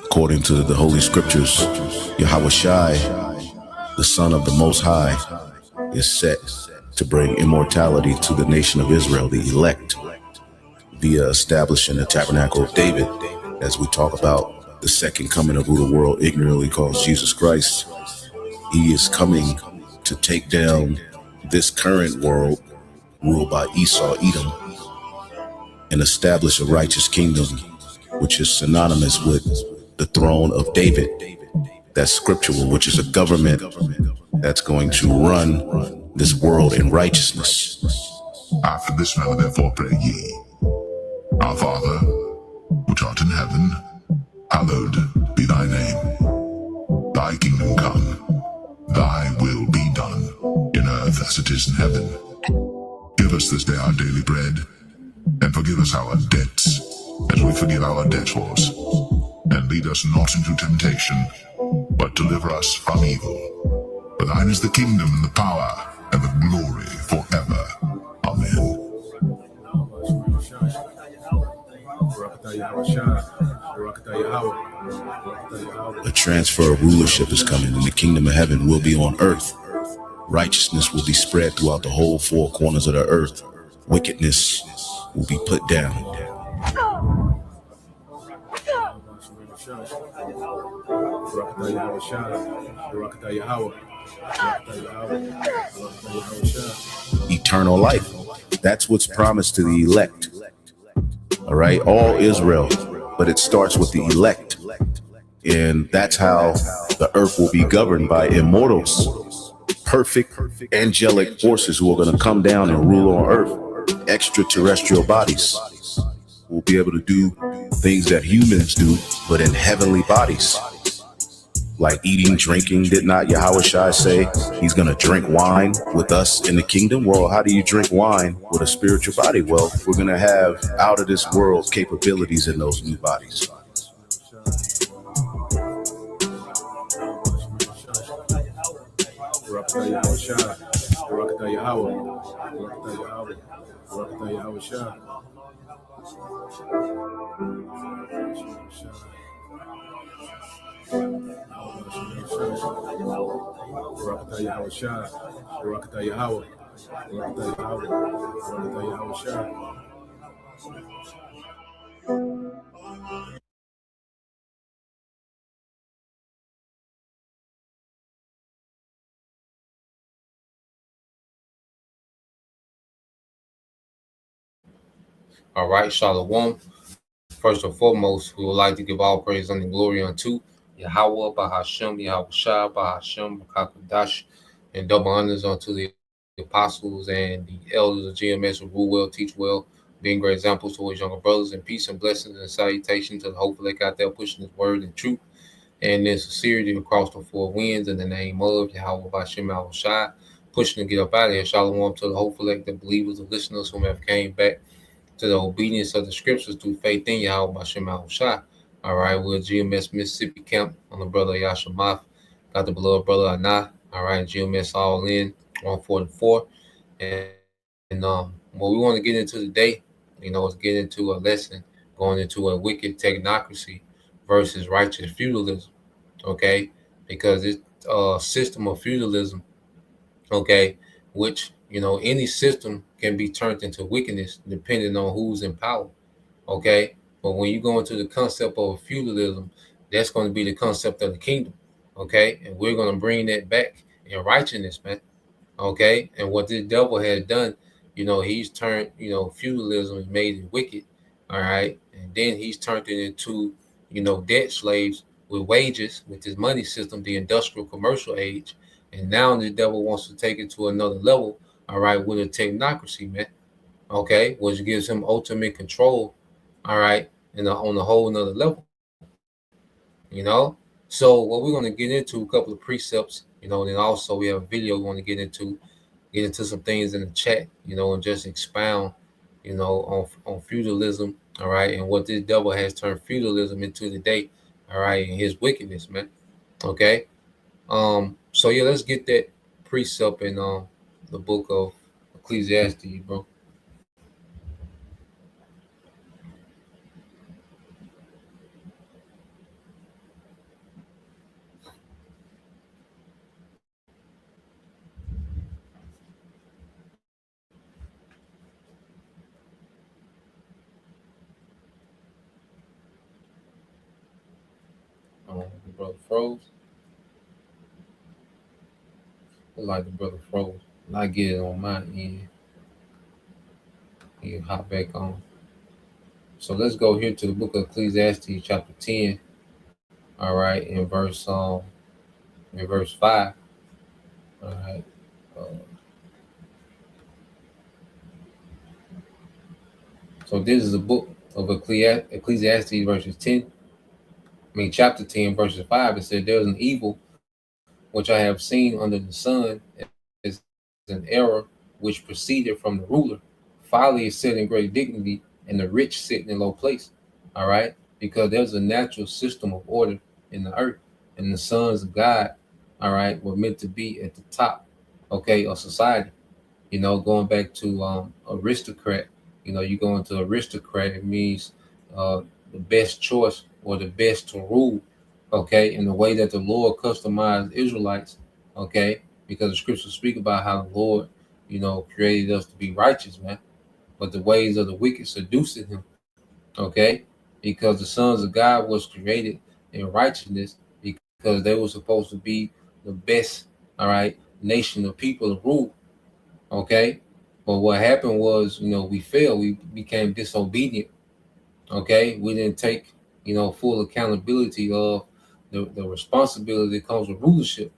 According to the Holy Scriptures, Yahweh Shai, the Son of the Most High, is set to bring immortality to the nation of Israel, the elect, via establishing the tabernacle of David, as we talk about the second coming of who the world ignorantly calls Jesus Christ. He is coming to take down this current world ruled by Esau, Edom, and establish a righteous kingdom, which is synonymous with the throne of David. That's scriptural, which is a government that's going to run this world in righteousness. After this manner therefore pray ye, Our Father, which art in heaven, hallowed be thy name. Thy kingdom come, thy will be done, in earth as it is in heaven. Give us this day our daily bread, and forgive us our debts, as we forgive our debtors. And lead us not into temptation, but deliver us from evil. For thine is the kingdom, and the power, and the glory forever. Amen. A transfer of rulership is coming, and the kingdom of heaven will be on earth. Righteousness will be spread throughout the whole four corners of the earth. Wickedness will be put down. Eternal life. That's what's promised to the elect. All right, all Israel, but it starts with the elect. And that's how the earth will be governed by immortals, perfect angelic forces who are going to come down and rule on earth. Extraterrestrial bodies will be able to do things that humans do, but in heavenly bodies. Like eating, drinking. Did not Yahweh Shai say he's going to drink wine with us in the kingdom? Well, how do you drink wine with a spiritual body? Well, we're going to have out of this world capabilities in those new bodies. All right, Shalom. First and foremost, we would like to give all praise and glory unto Yahweh, Bahashem, Yahweh Shai, Bahashem, Kakadash, and double honors unto the apostles and the elders of GMS who rule well, teach well, being great examples to his younger brothers, and peace and blessings and salutation to the hopeful elect out there pushing his word and truth and in sincerity across the four winds in the name of Yahweh, Bahashem, Yahweh Shai, pushing to get up out of here. Shalom to the hopeful elect, the believers, the listeners who have came back to the obedience of the scriptures through faith in Yahweh Bashem Yahushua. All right, we're GMS Mississippi camp on the brother Yashamath. Got the beloved brother Anah. All right, GMS all in 144. And what we want to get into today, is get into a lesson going into a wicked technocracy versus righteous feudalism. Okay, because it's a system of feudalism. Okay, which any system can be turned into wickedness depending on who's in power. Okay. But when you go into the concept of feudalism, that's going to be the concept of the kingdom. Okay. And we're going to bring that back in righteousness, man. Okay. And what this devil has done, he's turned, feudalism and made it wicked. All right. And then he's turned it into, debt slaves with wages, with his money system, the industrial commercial age. And now the devil wants to take it to another level. All right, with a technocracy, man. Okay, which gives him ultimate control. All right, and on a whole nother level. So what we're going to get into a couple of precepts. And then also we have a video we want to get into some things in the chat. And just expound. On feudalism. All right, and what this devil has turned feudalism into today. All right, and his wickedness, man. Okay. So yeah, let's get that precept in the book of Ecclesiastes, bro. The brother froze. Look like the brother froze. And I get it on my end. He'll hop back on. So let's go here to the book of Ecclesiastes, chapter 10. All right, in verse 5. All right. Uh, so this is the book of Ecclesiastes, verses 10. Chapter 10, verses 5. It said, "There is an evil which I have seen under the sun, as an error which proceeded from the ruler. Folly is set in great dignity, and the rich sit in a low place." All right, because there's a natural system of order in the earth, and the sons of God, all right, were meant to be at the top, okay, of society. Going back to aristocrat. You go into aristocrat, it means uh, the best choice or the best to rule. Okay, in the way that the Lord customized Israelites. Okay, because the scriptures speak about how the Lord, created us to be righteous, man. But the ways of the wicked seducing him. Okay, because the sons of God was created in righteousness because they were supposed to be the best, all right, nation of people to rule. Okay, but what happened was, we failed. We became disobedient. Okay, we didn't take, full accountability of the responsibility that comes with rulership.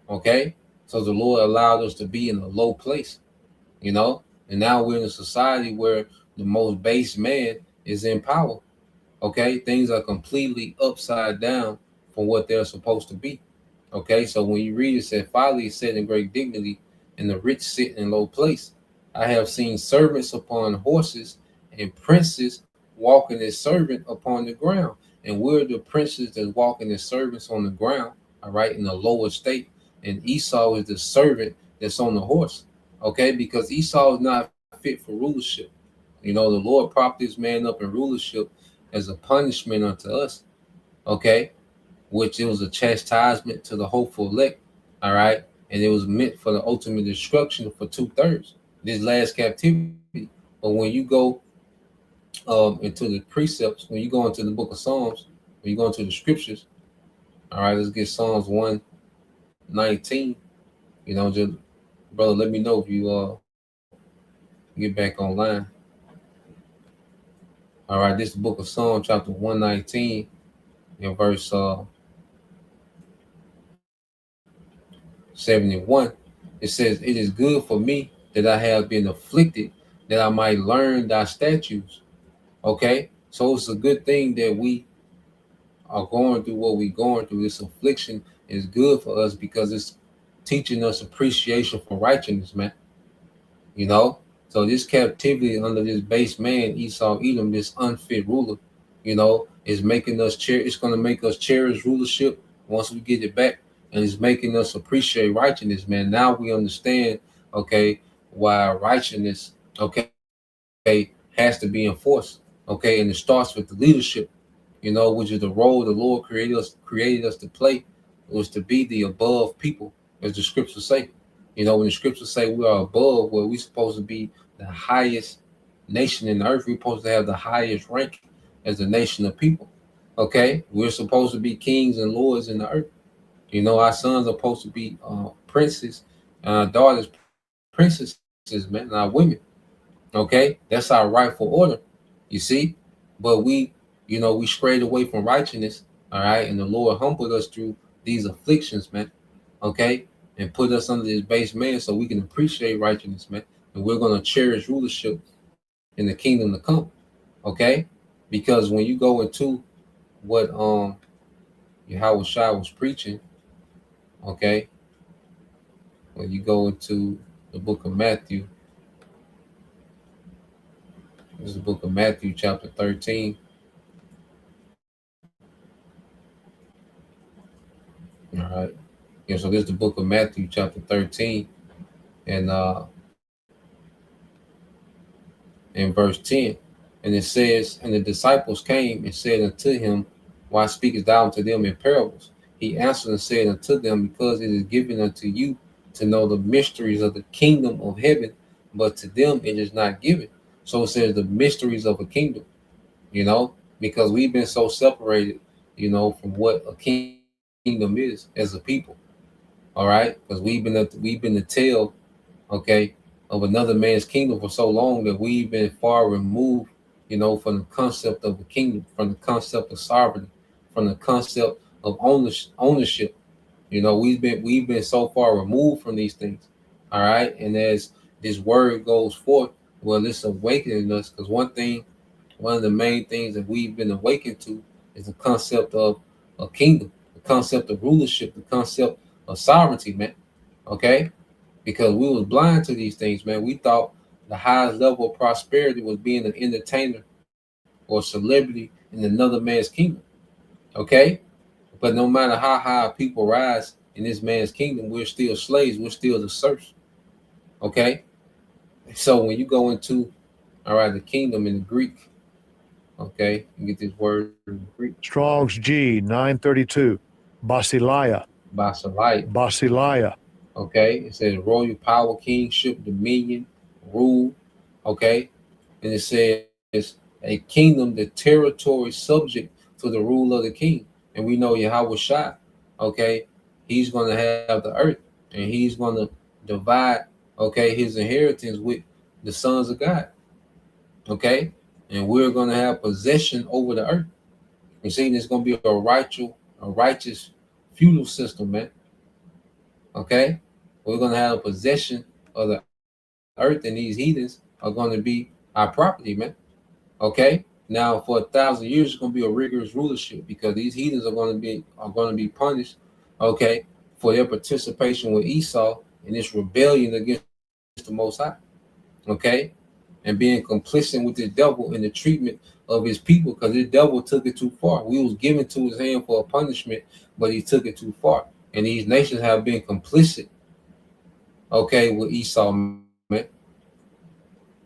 Okay, so the Lord allowed us to be in a low place. you know, and now we're in a society where the most base man is in power. Okay, things are completely upside down from what they're supposed to be. Okay, so when you read it, said, "Folly is set in great dignity, and the rich sit in low place. I have seen servants upon horses, and princes walking as servant upon the ground." And we're the princes that's walking as servants on the ground, all right, in the lower state. And Esau is the servant that's on the horse, okay, because Esau is not fit for rulership. The Lord propped this man up in rulership as a punishment unto us, okay, which it was a chastisement to the hopeful elect, all right, and it was meant for the ultimate destruction for 2/3, this last captivity. But when you go into the precepts, when you go into the book of Psalms, when you go into the scriptures, all right, let's get Psalms 119. Just brother, let me know if you get back online. All right, this is the book of Psalms, chapter 119, in verse 71. It says, "It is good for me that I have been afflicted, that I might learn thy statutes." Okay, so it's a good thing that we are going through what we're going through. This affliction is good for us because it's teaching us appreciation for righteousness, man. You know, so this captivity under this base man, Esau Edom, this unfit ruler, is making us It's going to make us cherish rulership once we get it back, and it's making us appreciate righteousness, man. Now we understand, okay, why righteousness, okay, has to be enforced, okay, and it starts with the leadership, which is the role the Lord created us to play, was to be the above people, as the scriptures say. When the scriptures say we are above, where we're supposed to be the highest nation in the earth, we're supposed to have the highest rank as a nation of people. Okay, we're supposed to be kings and lords in the earth. Our sons are supposed to be princes, and our daughters princesses, man, and our women. Okay, that's our rightful order. You see, but we strayed away from righteousness. All right, and the Lord humbled us through these afflictions, man. Okay, and put us under this base man so we can appreciate righteousness, man. And we're gonna cherish rulership in the kingdom to come. Okay, because when you go into what Yahweh Shai was preaching, okay, when you go into the book of Matthew, this is the book of Matthew, chapter 13. So this is the book of Matthew, chapter 13, and in verse 10. And it says, And the disciples came and said unto him, Why speakest thou unto them in parables? He answered and said unto them, Because it is given unto you to know the mysteries of the kingdom of heaven, but to them it is not given. So it says the mysteries of a kingdom, because we've been so separated, from what a kingdom is as a people. All right, because we've been the tail, okay, of another man's kingdom for so long that we've been far removed, from the concept of the kingdom, from the concept of sovereignty, from the concept of ownership. We've been so far removed from these things. All right, and as this word goes forth, well, it's awakening us, because one of the main things that we've been awakened to is the concept of a kingdom, the concept of rulership, the concept of sovereignty, man. Okay, because we was blind to these things, man. We thought the highest level of prosperity was being an entertainer or celebrity in another man's kingdom. Okay, but no matter how high people rise in this man's kingdom, we're still slaves. We're still the serfs. Okay, so when you go into, all right, the kingdom in the Greek, okay, you get this word in the Greek, Strong's G 932. Basileia. basileia. Basileia. Okay, it says royal power, kingship, dominion, rule. Okay, and it says a kingdom, the territory subject to the rule of the king. And we know Yahweh Shai, okay, he's going to have the earth, and he's going to divide, okay, his inheritance with the sons of God, okay, and we're going to have possession over the earth. You see, there's going to be a righteous feudal system, man. Okay, we're going to have a possession of the earth, and these heathens are going to be our property, man. Okay, now for 1,000 years it's going to be a rigorous rulership, because these heathens are going to be punished, okay, for their participation with Esau in this rebellion against the Most High, okay, and being complicit with the devil in the treatment of his people, because the devil took it too far. We was given to his hand for a punishment, but he took it too far, and these nations have been complicit, okay, with Esau, man.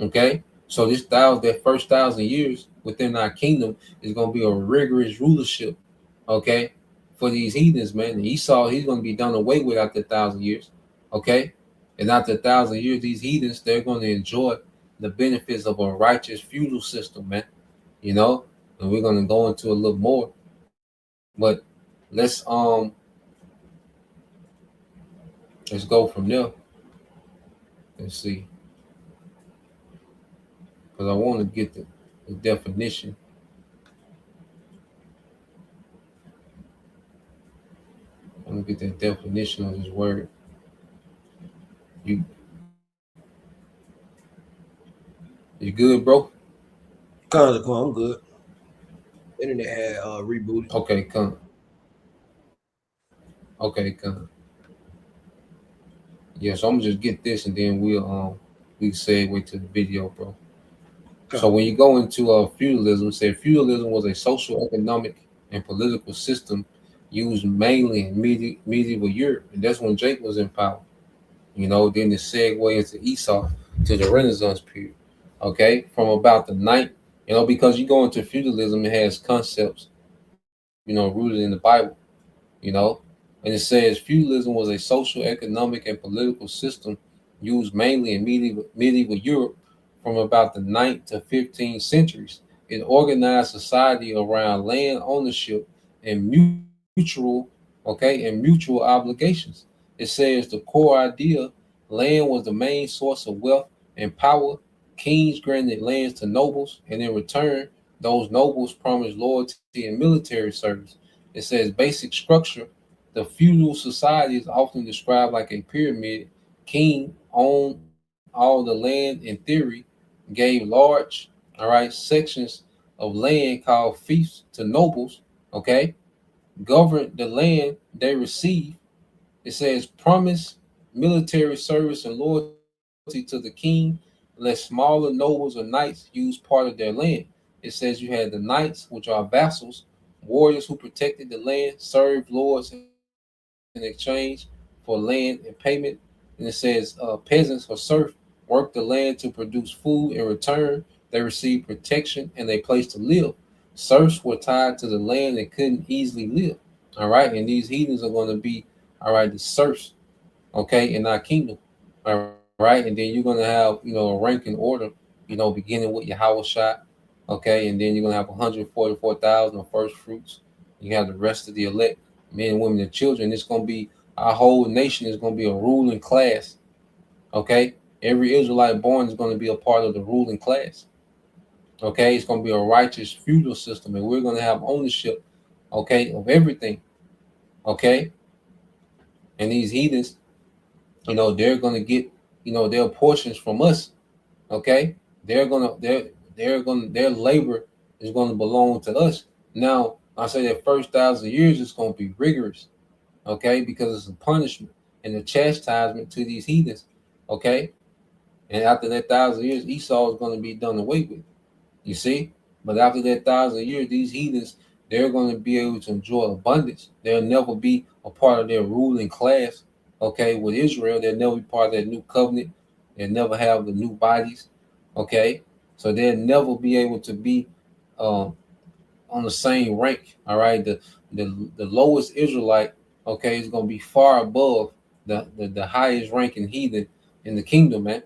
Okay, so that first 1,000 years within our kingdom is going to be a rigorous rulership, okay, for these heathens, man. And Esau, he's going to be done away with after 1,000 years, okay, and after 1,000 years, these heathens, they're going to enjoy the benefits of a righteous feudal system, man. You know, and we're going to go into a little more, but let's go from there. Let's see, because I want to get the definition. I want to get that definition of this word. You you good, bro? I'm good. Internet had rebooted. Okay, come. Okay, come. Yeah, so I'm gonna just get this, and then we segue to the video, bro. So when you go into feudalism, say feudalism was a social, economic, and political system used mainly in medieval Europe, and that's when Jake was in power. Then the segue into Esau to the Renaissance period. Okay, from about the ninth, because you go into feudalism, it has concepts, rooted in the Bible, you know, and it says feudalism was a social, economic, and political system used mainly in medieval Europe from about the 9th to 15th centuries. It organized society around land ownership and mutual obligations. It says the core idea: land was the main source of wealth and power. Kings granted lands to nobles, and in return, those nobles promised loyalty and military service. It says basic structure: the feudal society is often described like a pyramid. King owned all the land in theory, gave large, all right, sections of land called fiefs to nobles, okay, governed the land they received. It says promise military service and loyalty to the king, let smaller nobles or knights use part of their land. It says you had the knights, which are vassals, warriors who protected the land, served lords, and servants. in exchange for land and payment. And it says peasants or serfs worked the land to produce food. In return, they received protection and a place to live. Serfs were tied to the land and couldn't easily live. All right, and these heathens are going to be, all right, the serfs, okay, in our kingdom. All right, and then you're going to have, a ranking order, beginning with your house shot, okay, and then you're going to have 144,000 of first fruits. You have the rest of the elect, men, women, and children. It's going to be, our whole nation is going to be a ruling class, okay? Every Israelite born is going to be a part of the ruling class, okay? It's going to be a righteous feudal system, and we're going to have ownership, okay, of everything, okay? And these heathens, they're going to get, their portions from us, okay? Their labor is going to belong to us. Now, I say that first 1,000 years is going to be rigorous, okay, because it's a punishment and a chastisement to these heathens, okay. And after that 1,000 years, Esau is going to be done away with. You see, but after that 1,000 years, these heathens, they're going to be able to enjoy abundance. They'll never be a part of their ruling class, okay. With Israel, they'll never be part of that new covenant. They'll never have the new bodies, okay. So they'll never be able to be on the same rank. All right, the lowest Israelite, okay, is going to be far above the highest ranking heathen in the kingdom, man.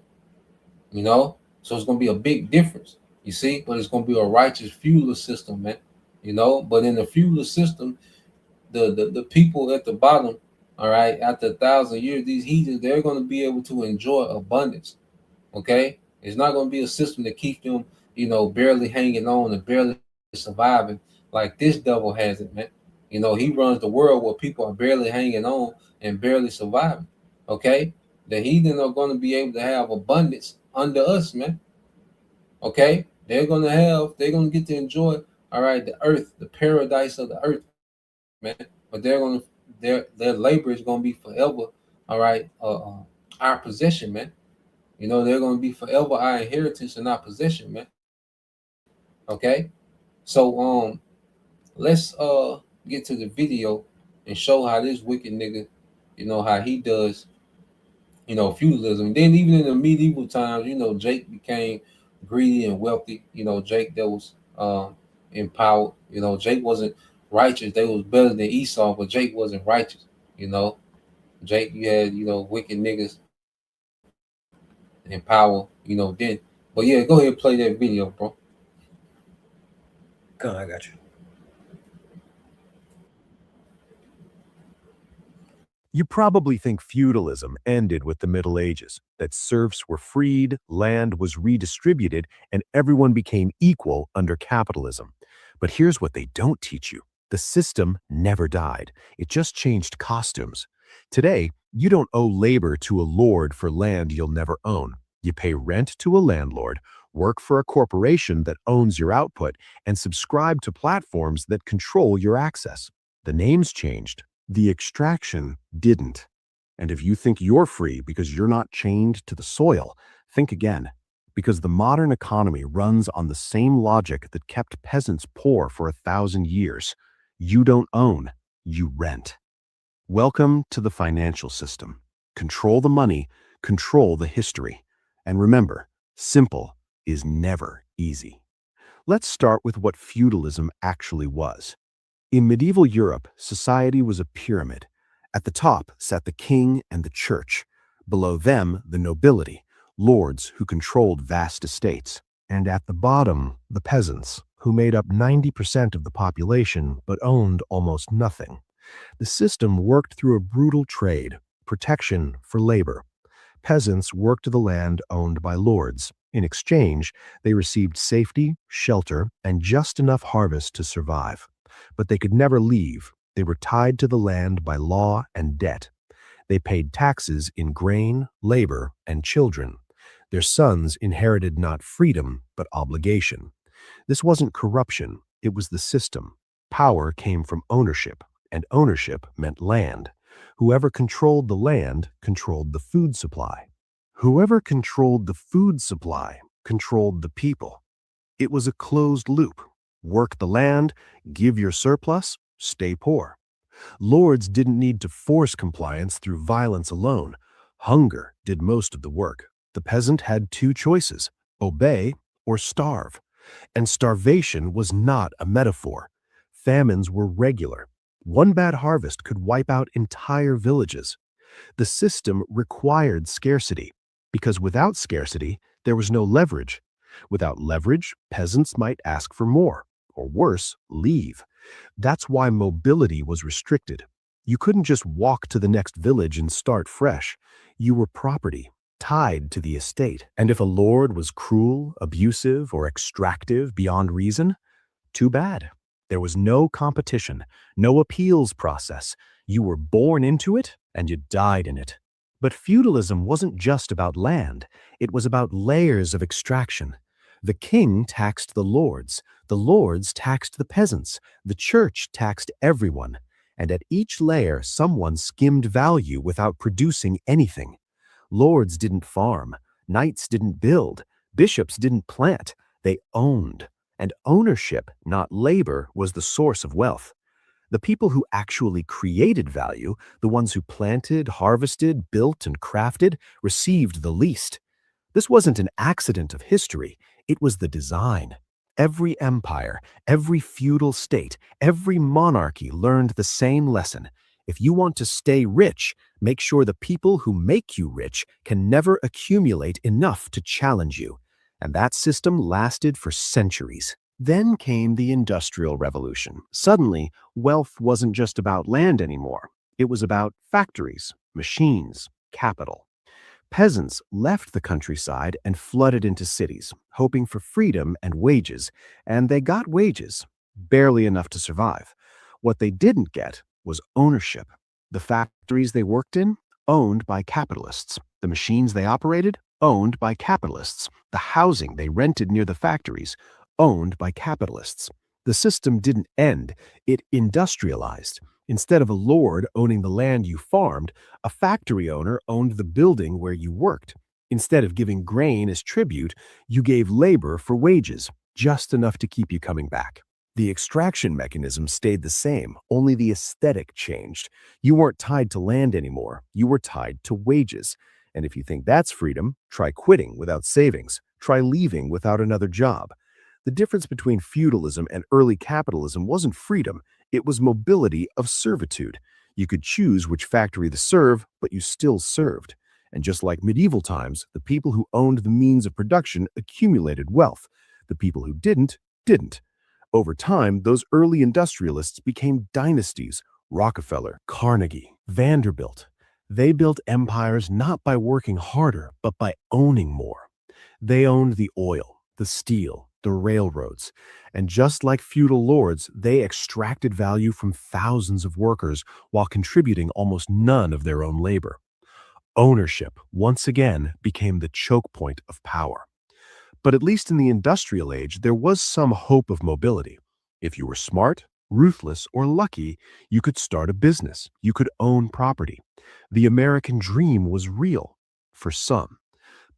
So it's going to be a big difference. You see, but it's going to be a righteous feudal system, man. But in the feudal system, the people at the bottom, all right, after 1,000 years, these heathens, they're going to be able to enjoy abundance. Okay, it's not going to be a system that keeps them, barely hanging on and barely surviving like this devil has it, man. He runs the world where people are barely hanging on and barely surviving. Okay, the heathen are going to be able to have abundance under us, man. Okay, they're going to get to enjoy, all right, the earth, the paradise of the earth, man. But their labor is going to be forever, all right, our possession, man. They're going to be forever our inheritance and our possession, man. Okay, so let's get to the video and show how this wicked nigga, how he does, feudalism. And then even in the medieval times, Jake became greedy and wealthy. Jake that was empowered. Jake wasn't righteous. They was better than Esau, but Jake wasn't righteous. Jake, you had wicked niggas in power. Then. But yeah, go ahead and play that video, bro. Come on, I got you. You probably think feudalism ended with the Middle Ages, that serfs were freed, land was redistributed, and everyone became equal under capitalism. But here's what they don't teach you. The system never died. It just changed costumes. Today, you don't owe labor to a lord for land you'll never own. You pay rent to a landlord, work for a corporation that owns your output, and subscribe to platforms that control your access. The names changed. The extraction didn't. And if you think you're free because you're not chained to the soil, think again. Because the modern economy runs on the same logic that kept peasants poor for 1,000 years. You don't own, you rent. Welcome to the financial system. Control the money, control the history. And remember, simple is never easy. Let's start with what feudalism actually was. In medieval Europe, society was a pyramid. At the top sat the king and the church. Below them, the nobility, lords who controlled vast estates. And at the bottom, the peasants, who made up 90% of the population but owned almost nothing. The system worked through a brutal trade, protection for labor. Peasants worked the land owned by lords. In exchange, they received safety, shelter, and just enough harvest to survive. But they could never leave. They were tied to the land by law and debt. They paid taxes in grain, labor, and children. Their sons inherited not freedom, but obligation. This wasn't corruption, it was the system. Power came from ownership, and ownership meant land. Whoever controlled the land controlled the food supply. Whoever controlled the food supply controlled the people. It was a closed loop. Work the land, give your surplus, stay poor. Lords didn't need to force compliance through violence alone. Hunger did most of the work. The peasant had two choices: obey or starve. And starvation was not a metaphor. Famines were regular. One bad harvest could wipe out entire villages. The system required scarcity, because without scarcity, there was no leverage. Without leverage, peasants might ask for more, or worse, leave. That's why mobility was restricted. You couldn't just walk to the next village and start fresh. You were property, tied to the estate. And if a lord was cruel, abusive, or extractive beyond reason, too bad. There was no competition, no appeals process. You were born into it, and you died in it. But feudalism wasn't just about land. It was about layers of extraction. The king taxed the lords taxed the peasants, the church taxed everyone. And at each layer, someone skimmed value without producing anything. Lords didn't farm, knights didn't build, bishops didn't plant, they owned. And ownership, not labor, was the source of wealth. The people who actually created value, the ones who planted, harvested, built, and crafted, received the least. This wasn't an accident of history, it was the design. Every empire, every feudal state, every monarchy learned the same lesson. If you want to stay rich, make sure the people who make you rich can never accumulate enough to challenge you. And that system lasted for centuries. Then came the Industrial Revolution. Suddenly, wealth wasn't just about land anymore. It was about factories, machines, capital. Peasants left the countryside and flooded into cities, hoping for freedom and wages, and they got wages, barely enough to survive. What they didn't get was ownership. The factories they worked in, owned by capitalists. The machines they operated, owned by capitalists. The housing they rented near the factories, owned by capitalists. The system didn't end, it industrialized. Instead of a lord owning the land you farmed, a factory owner owned the building where you worked. Instead of giving grain as tribute, you gave labor for wages, just enough to keep you coming back. The extraction mechanism stayed the same, only the aesthetic changed. You weren't tied to land anymore, you were tied to wages. And if you think that's freedom, try quitting without savings. Try leaving without another job. The difference between feudalism and early capitalism wasn't freedom, it was mobility of servitude. You could choose which factory to serve, but you still served. And just like medieval times, the people who owned the means of production accumulated wealth. The people who didn't. Over time, those early industrialists became dynasties: Rockefeller, Carnegie, Vanderbilt. They built empires not by working harder, but by owning more. They owned the oil, the steel, the railroads. And just like feudal lords, they extracted value from thousands of workers while contributing almost none of their own labor. Ownership, once again, became the choke point of power. But at least in the industrial age, there was some hope of mobility. If you were smart, ruthless, or lucky, you could start a business. You could own property. The American dream was real, for some.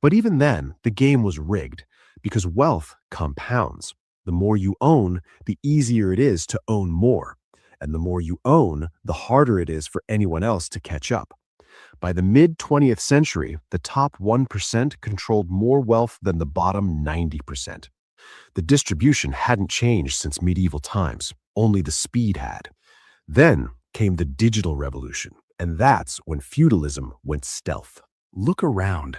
But even then, the game was rigged, because wealth compounds. The more you own, the easier it is to own more. And the more you own, the harder it is for anyone else to catch up. By the mid-20th century, the top 1% controlled more wealth than the bottom 90%. The distribution hadn't changed since medieval times, only the speed had. Then came the digital revolution, and that's when feudalism went stealth. Look around.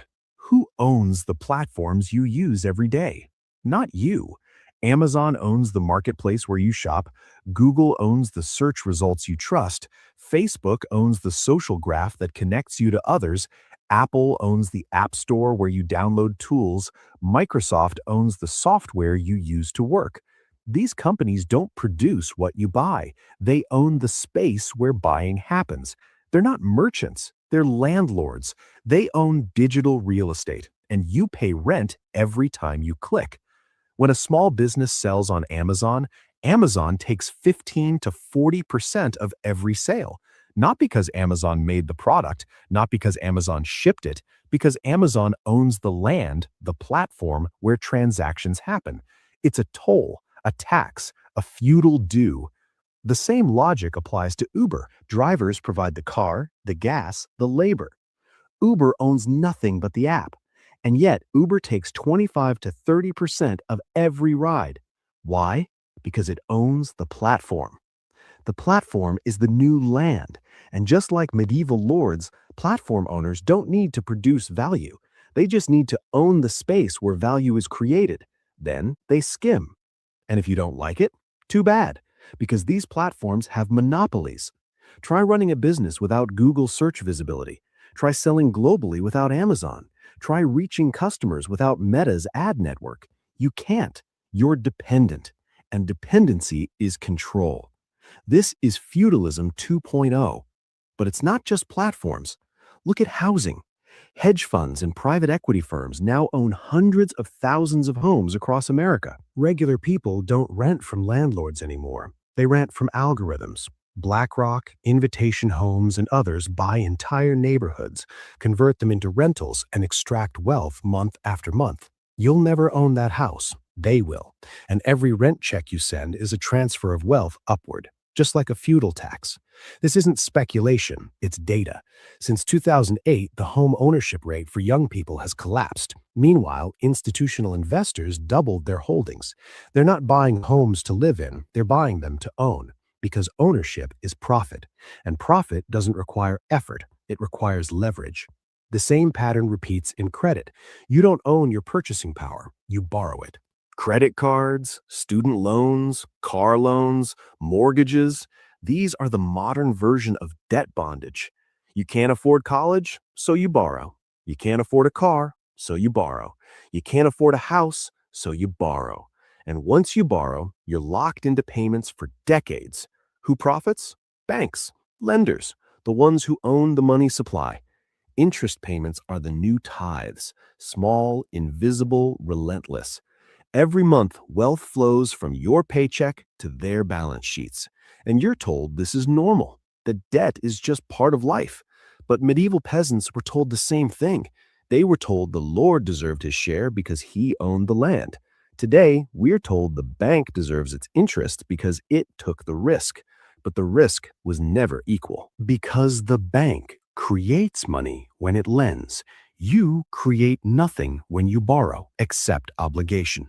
Who owns the platforms you use every day? Not you. Amazon owns the marketplace where you shop. Google owns the search results you trust. Facebook owns the social graph that connects you to others. Apple owns the App Store where you download tools. Microsoft owns the software you use to work. These companies don't produce what you buy. They own the space where buying happens. They're not merchants. They're landlords. They own digital real estate, and you pay rent every time you click. When a small business sells on Amazon, Amazon takes 15 to 40% of every sale. Not because Amazon made the product, not because Amazon shipped it, because Amazon owns the land, the platform where transactions happen. It's a toll, a tax, a feudal due. The same logic applies to Uber. Drivers provide the car, the gas, the labor. Uber owns nothing but the app. And yet, Uber takes 25 to 30% of every ride. Why? Because it owns the platform. The platform is the new land. And just like medieval lords, platform owners don't need to produce value. They just need to own the space where value is created. Then they skim. And if you don't like it, too bad, because these platforms have monopolies. Try running a business without Google search visibility. Try selling globally without Amazon. Try reaching customers without Meta's ad network. You can't. You're dependent. And dependency is control. This is feudalism 2.0. But it's not just platforms. Look at housing. Hedge funds and private equity firms now own hundreds of thousands of homes across America. Regular people don't rent from landlords anymore. They rent from algorithms. BlackRock, Invitation Homes, and others buy entire neighborhoods, convert them into rentals, and extract wealth month after month. You'll never own that house. They will. And every rent check you send is a transfer of wealth upward, just like a feudal tax. This isn't speculation, it's data. Since 2008, the home ownership rate for young people has collapsed. Meanwhile, institutional investors doubled their holdings. They're not buying homes to live in, they're buying them to own. Because ownership is profit, and profit doesn't require effort, it requires leverage. The same pattern repeats in credit. You don't own your purchasing power, you borrow it. Credit cards, student loans, car loans, mortgages, these are the modern version of debt bondage. You can't afford college, so you borrow. You can't afford a car, so you borrow. You can't afford a house, so you borrow. And once you borrow, you're locked into payments for decades. Who profits? Banks, lenders, the ones who own the money supply. Interest payments are the new tithes, small, invisible, relentless. Every month, wealth flows from your paycheck to their balance sheets. And you're told this is normal, that debt is just part of life. But medieval peasants were told the same thing. They were told the Lord deserved his share because he owned the land. Today, we're told the bank deserves its interest because it took the risk. But the risk was never equal. Because the bank creates money when it lends. You create nothing when you borrow, except obligation.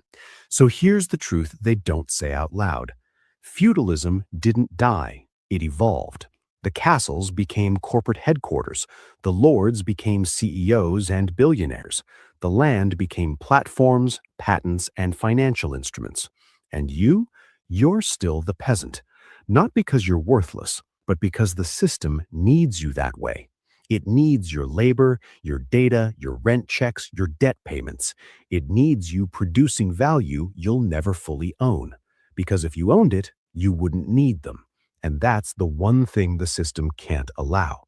So here's the truth they don't say out loud. Feudalism didn't die, it evolved. The castles became corporate headquarters. The lords became CEOs and billionaires. The land became platforms, patents, and financial instruments. And you're still the peasant. Not because you're worthless, but because the system needs you that way. It needs your labor, your data, your rent checks, your debt payments. It needs you producing value you'll never fully own. Because if you owned it, you wouldn't need them. And that's the one thing the system can't allow.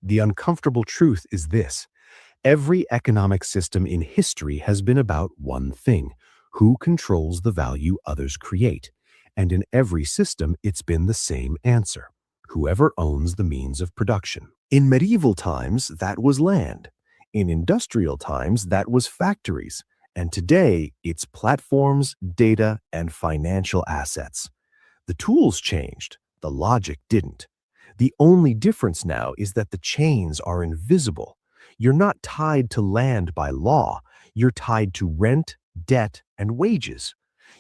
The uncomfortable truth is this. Every economic system in history has been about one thing: who controls the value others create. And in every system, it's been the same answer: whoever owns the means of production. In medieval times, that was land. In industrial times, that was factories. And today, it's platforms, data, and financial assets. The tools changed, the logic didn't. The only difference now is that the chains are invisible. You're not tied to land by law. You're tied to rent, debt, and wages.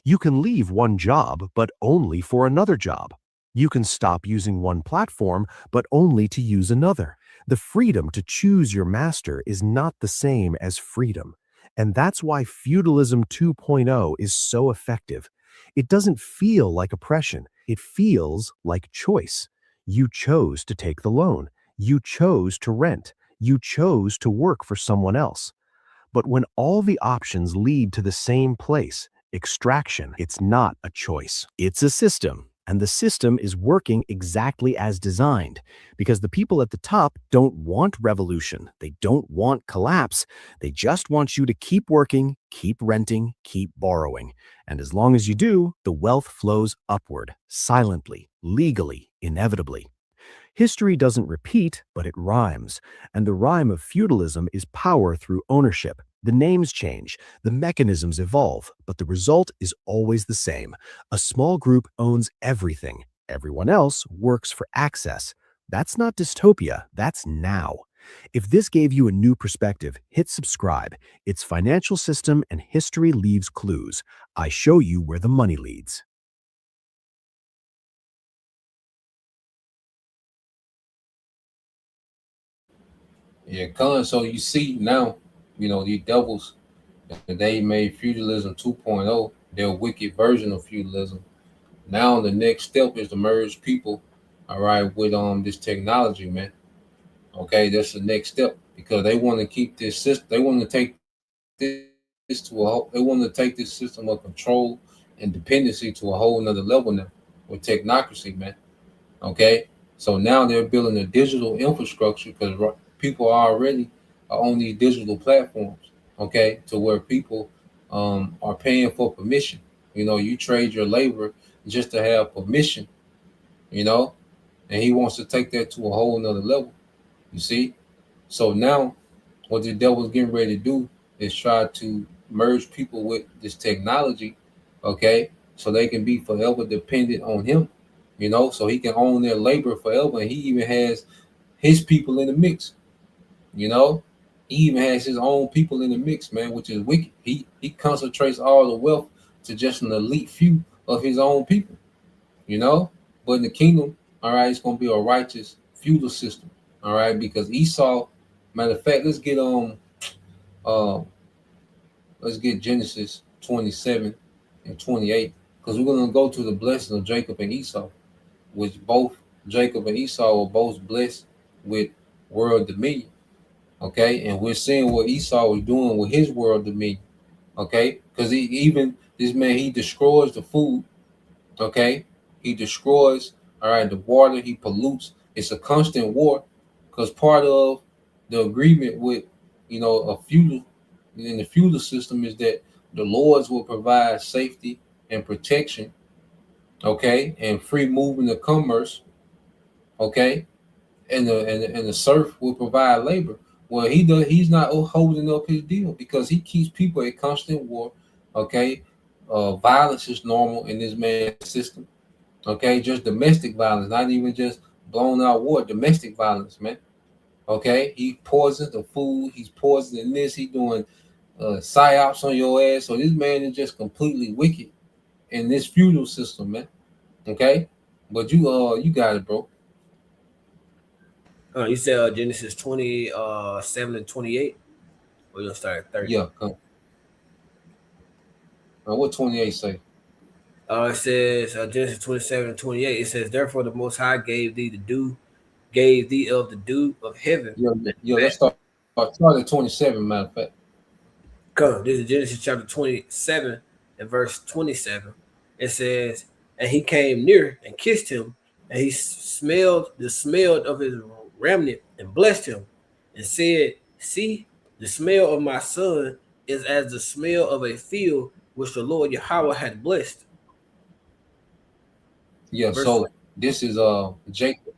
You can leave one job, but only for another job. You can stop using one platform, but only to use another. The freedom to choose your master is not the same as freedom. And that's why Feudalism 2.0 is so effective. It doesn't feel like oppression. It feels like choice. You chose to take the loan. You chose to rent. You chose to work for someone else. But when all the options lead to the same place, extraction, it's not a choice. It's a system. And the system is working exactly as designed, because the people at the top don't want revolution. They don't want collapse. They just want you to keep working, keep renting, keep borrowing. And as long as you do, the wealth flows upward, silently, legally, inevitably. History doesn't repeat, but it rhymes. And the rhyme of feudalism is power through ownership. The names change, the mechanisms evolve, but the result is always the same. A small group owns everything, Everyone else works for access. That's not dystopia, that's now. If this gave you a new perspective, hit subscribe. It's financial system and history leaves clues. I show you where the money leads. Yeah, Con. So you see now, these devils, they made feudalism 2.0, their wicked version of feudalism. Now the next step is to merge people, all right, with this technology, man. Okay, that's the next step because they want to keep this system. They want to take this to a whole. They want to take this system of control and dependency to a whole nother level now with technocracy, man. Okay, so now they're building a digital infrastructure because people are already on these digital platforms. Okay, to where people are paying for permission. You trade your labor just to have permission. You know, and he wants to take that to a whole nother level. You see, so now what the devil's getting ready to do is try to merge people with this technology, okay, so they can be forever dependent on him, so he can own their labor forever. And he even has his people in the mix, you know. He even has his own people in the mix, man, which is wicked. He concentrates all the wealth to just an elite few of his own people, you know. But in the kingdom, all right, it's gonna be a righteous feudal system, all right, because Esau, matter of fact, uh let's get Genesis 27 and 28, because we're gonna go to the blessing of Jacob and Esau, which both Jacob and Esau are both blessed with world dominion. Okay, and we're seeing what Esau was doing with his world dominion. Okay, because even this man, he destroys the food. Okay, he destroys, all right, the water. He pollutes. It's a constant war, because part of the agreement with, a feudal in the feudal system is that the lords will provide safety and protection, okay, and free movement of commerce, okay, and the serf will provide labor. Well, he's not holding up his deal because he keeps people at constant war, okay. Violence is normal in this man's system, okay, just domestic violence, not even just blown out war, domestic violence, man. Okay, he poisons the food, he's poisoning this, he doing psyops on your ass. So this man is just completely wicked in this feudal system, man. Okay, but you got it, bro. You said Genesis 27 and 28, or you'll start at 30. Yeah, come. What 28 say? It says Genesis 27 and 28. It says, therefore the Most High gave thee of the dew of heaven. Yeah. Let's start at 27. Matter of fact. Come, this is Genesis chapter 27 and verse 27. It says, and he came near and kissed him, and he smelled the smell of his remnant and blessed him, and said, see, the smell of my son is as the smell of a field which the Lord Yahweh had blessed. Yeah. Verse So this is Jacob.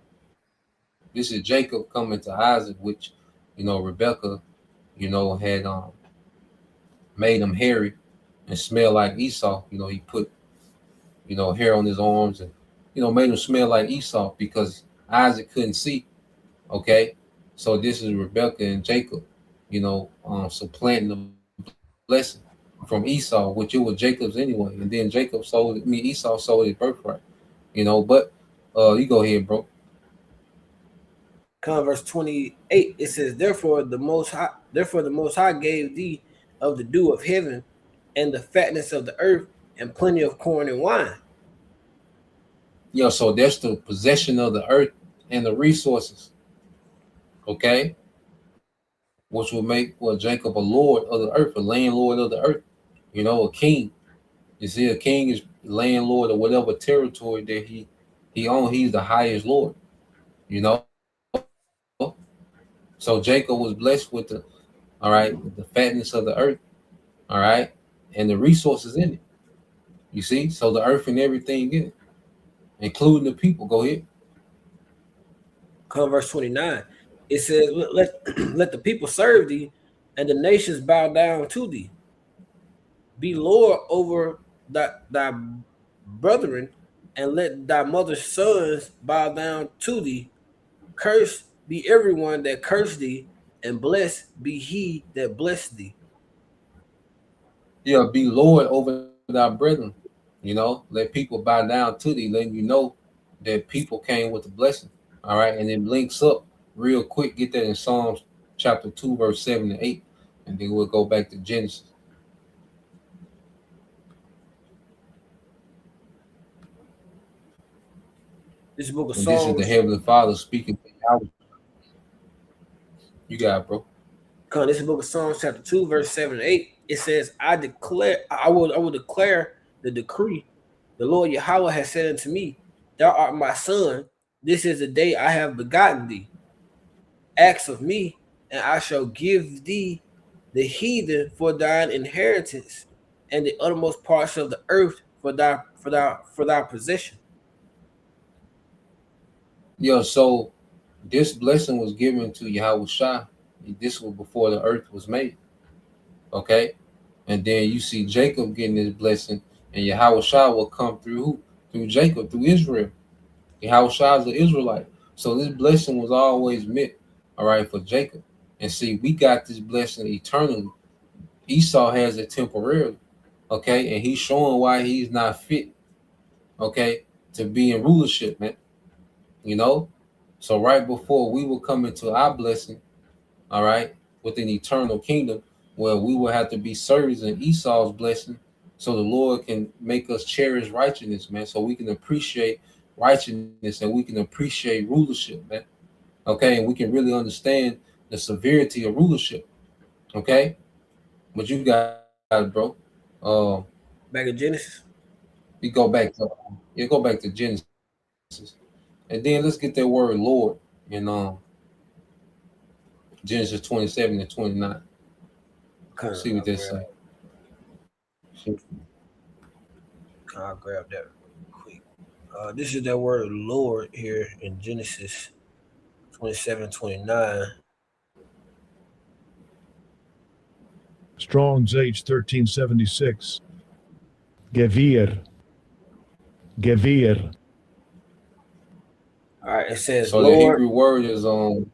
This is Jacob coming to Isaac, which Rebecca, had made him hairy and smell like Esau. He put hair on his arms and made him smell like Esau because Isaac couldn't see. Okay, so this is Rebecca and Jacob, supplanting the blessing from Esau, which it was Jacob's anyway. And then Esau sold his birthright. But you go ahead, bro. verse 28, it says, therefore the most high gave thee of the dew of heaven and the fatness of the earth and plenty of corn and wine. Yeah, so that's the possession of the earth and the resources. Okay, which will make Jacob a lord of the earth, a landlord of the earth. A king. You see, a king is landlord of whatever territory that he owns. He's the highest lord. You know. So Jacob was blessed with the fatness of the earth, all right, and the resources in it. You see, so the earth and everything in it, including the people. Go ahead. Verse 29, it says, let the people serve thee, and the nations bow down to thee. Be Lord over thy brethren, and let thy mother's sons bow down to thee. Cursed be everyone that cursed thee, and blessed be he that blessed thee. Yeah, be Lord over thy brethren. Let people bow down to thee, letting you know that people came with the blessing. All right, and it links up real quick. Get that in Psalms chapter 2, verse 7 and 8, and then we'll go back to Genesis. This book of And this is the Psalms, Heavenly Father speaking to Yahweh. You got it, bro. this is book of Psalms, chapter 2, verse 7 and 8. It says, I will declare the decree. The Lord Yahweh has said unto me, Thou art my son. This is the day I have begotten thee. Ask of me, and I shall give thee the heathen for thine inheritance, and the uttermost parts of the earth for thy possession. Yeah, so this blessing was given to Yahweh Shai. This was before the earth was made. Okay. And then you see Jacob getting this blessing, and Yahweh Shai will come through who? Through Jacob, through Israel. Yahweh Shai is the Israelite. So this blessing was always meant, all right, for Jacob. And see, we got this blessing eternally. Esau has it temporarily. Okay. And he's showing why he's not fit, okay, to be in rulership, man. You know? So right before we will come into our blessing, all right, with an eternal kingdom where we will have to be servants in Esau's blessing, so the Lord can make us cherish righteousness, man, so we can appreciate righteousness and we can appreciate rulership, man. Okay, and we can really understand the severity of rulership. Okay, but you got it, bro. Back in Genesis. We go back to Genesis, and then let's get that word Lord in Genesis 27 and 29. See what they say. I'll grab that quick. This is that word Lord here in Genesis 27:29. Strong's H 1376. Gevir. Gevir. All right, it says So Lord. the Hebrew word is the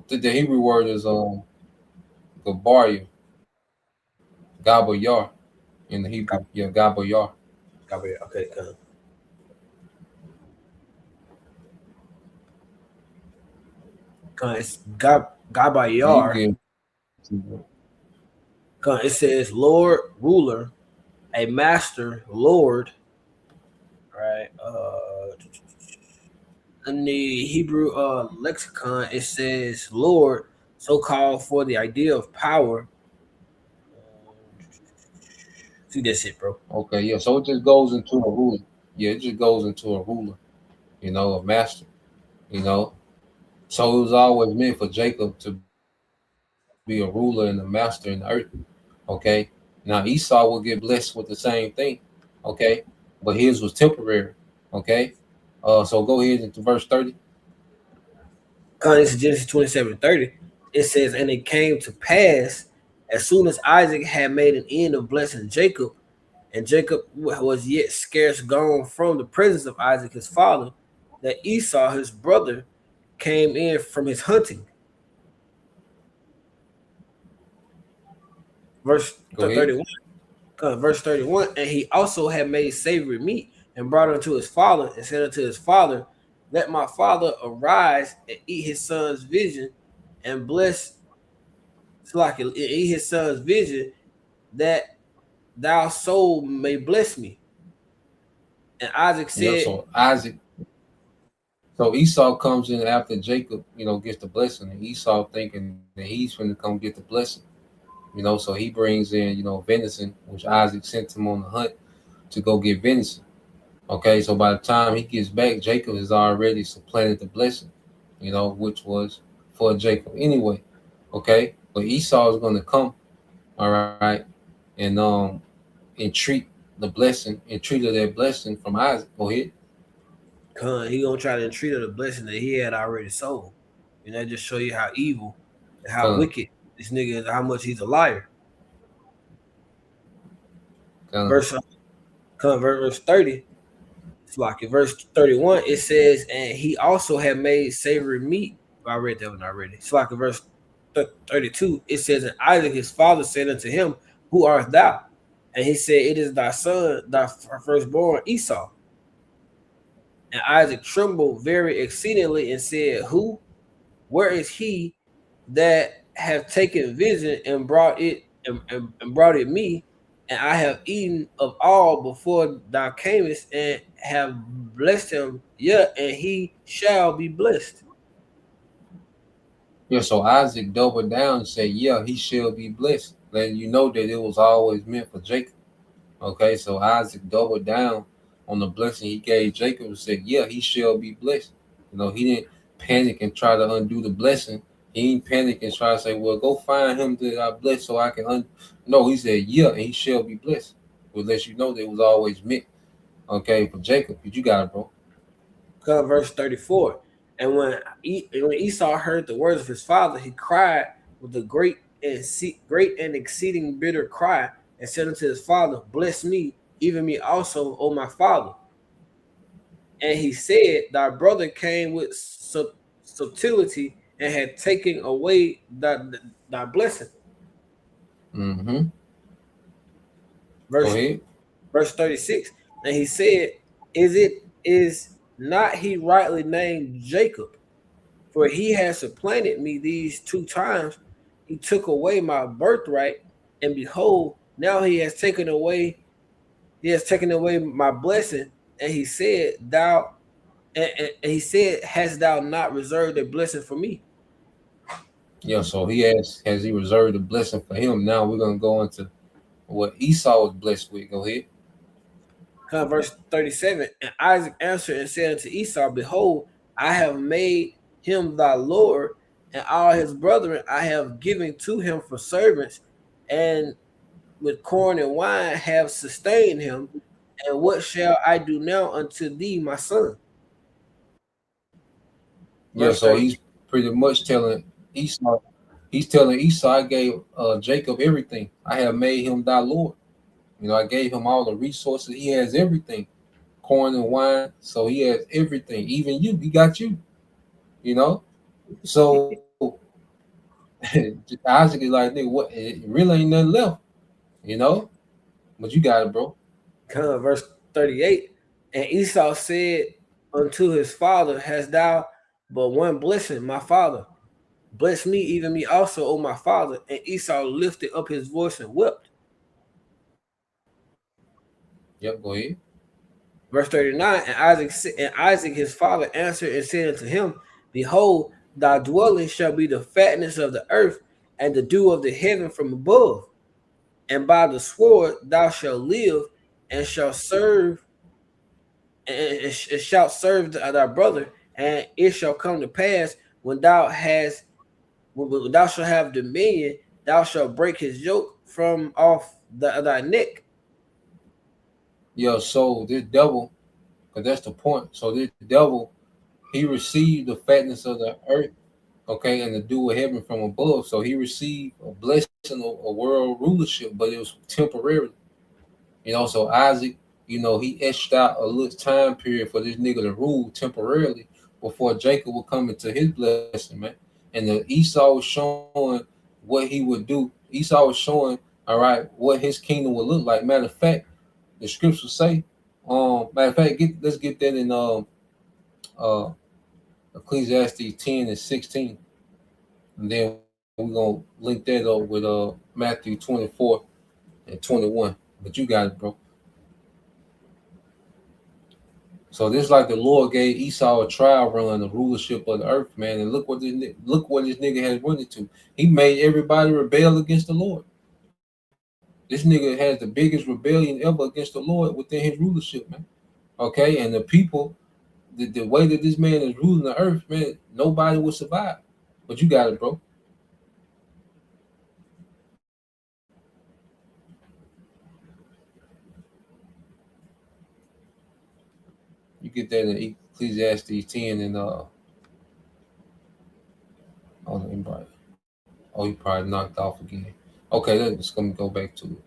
Hebrew word is Gabar, Gabayar in the Hebrew. Yeah, Gabayar. Okay, it's Gabayar. It says Lord, ruler, a master, Lord. Right. In the Hebrew lexicon, it says Lord, so called for the idea of power. See, that's it, bro. Okay, yeah. So it just goes into a ruler. Yeah, it just goes into a ruler. A master. So it was always meant for Jacob to be a ruler and a master in the earth. Okay. Now Esau will get blessed with the same thing. Okay, but his was temporary. Okay. So go ahead into verse 30. This is Genesis 27:30. It says, and it came to pass as soon as Isaac had made an end of blessing Jacob, and Jacob was yet scarce gone from the presence of Isaac his father, that Esau his brother came in from his hunting. Verse 31. Verse 31. And he also had made savory meat and brought it unto his father, and said unto his father, let my father arise and eat his son's vision, and bless eat his son's vision, that thou soul may bless me. And Isaac said, So Esau comes in after Jacob, gets the blessing, and Esau thinking that he's going to come get the blessing. So he brings in, venison, which Isaac sent him on the hunt to go get venison. Okay, so by the time he gets back, Jacob has already supplanted the blessing, which was for Jacob anyway. Okay, but Esau is going to come, all right, and entreat the blessing, entreat that blessing from Isaac. Go ahead. He gonna try to entreat of the blessing that he had already sold. And that just show you how evil and how wicked this nigga is, how much he's a liar. Verse 30. Flocky. Verse 31, it says, and he also had made savory meat. I read that one already. Flocky. Verse 32, it says, and Isaac his father said unto him, who art thou? And he said, it is thy son, thy firstborn Esau. And Isaac trembled very exceedingly and said, who? Where is he that have taken vision and brought it and brought it me? And I have eaten of all before thou camest, and have blessed him, yet, and he shall be blessed. Yeah, so Isaac doubled down and said, yeah, he shall be blessed. Letting you know that it was always meant for Jacob. Okay, so Isaac doubled down on the blessing he gave Jacob and said, yeah, he shall be blessed. He didn't panic and try to undo the blessing. He didn't panic and try to say, well, go find him that I bless so I can No, he said, yeah, and he shall be blessed. Will let you know that it was always meant, okay, for Jacob. But you got it, bro. Verse 34. And when Esau heard the words of his father, he cried with a great and exceeding bitter cry, and said unto his father, bless me, even me also, O my father. And he said, thy brother came with subtlety and had taken away thy blessing. Mm-hmm. Verse Go ahead. verse 36. And he said, is not he rightly named Jacob? For he has supplanted me these 2 times. He took away my birthright, and behold, now he has taken away my blessing. And he said, and he said, hast thou not reserved a blessing for me? Yeah, so he has he reserved a blessing for him. Now we're gonna go into what Esau was blessed with. Go ahead. Verse 37. And Isaac answered and said unto Esau, behold, I have made him thy Lord, and all his brethren I have given to him for servants, and with corn and wine have sustained him. And what shall I do now unto thee, my son? Yeah, Verse so 30. he's pretty much telling Esau. He's telling Esau, I gave Jacob everything. I have made him thy Lord. I gave him all the resources. He has everything, corn and wine. So he has everything. Even you, he got you. So Isaac is like, nigga, what? It really ain't nothing left. You know, but you got it, bro. Verse 38. And Esau said unto his father, hast thou but one blessing, my father? Bless me, even me also, O my father. And Esau lifted up his voice and wept. Yep, go ahead. Verse 39. And Isaac his father answered and said unto him, behold, thy dwelling shall be the fatness of the earth, and the dew of the heaven from above. And by the sword thou shalt live, and shalt serve shalt serve thy brother. And it shall come to pass, when thou shalt have dominion, thou shalt break his yoke from off thy neck. Yo, so this devil, because that's the point. So this devil, he received the fatness of the earth, okay, and the dew of heaven from above. So he received a blessing of a world rulership, but it was temporary. So Isaac, he etched out a little time period for this nigga to rule temporarily before Jacob would come into his blessing, man. And the Esau was showing what he would do. Esau was showing, all right, what his kingdom would look like. Matter of fact, the scriptures say, matter of fact, let's get that in uh Ecclesiastes 10 and 16. And then we're gonna link that up with Matthew 24 and 21. But you got it, bro. So this like the Lord gave Esau a trial run, the rulership of the earth, man. And look what this nigga has run into. He made everybody rebel against the Lord. This nigga has the biggest rebellion ever against the Lord within his rulership, man. Okay, and the people, the way that this man is ruling the earth, man, nobody will survive. But you got it, bro. You get that in Ecclesiastes 10 and he probably knocked off again. Okay, let's go back to it.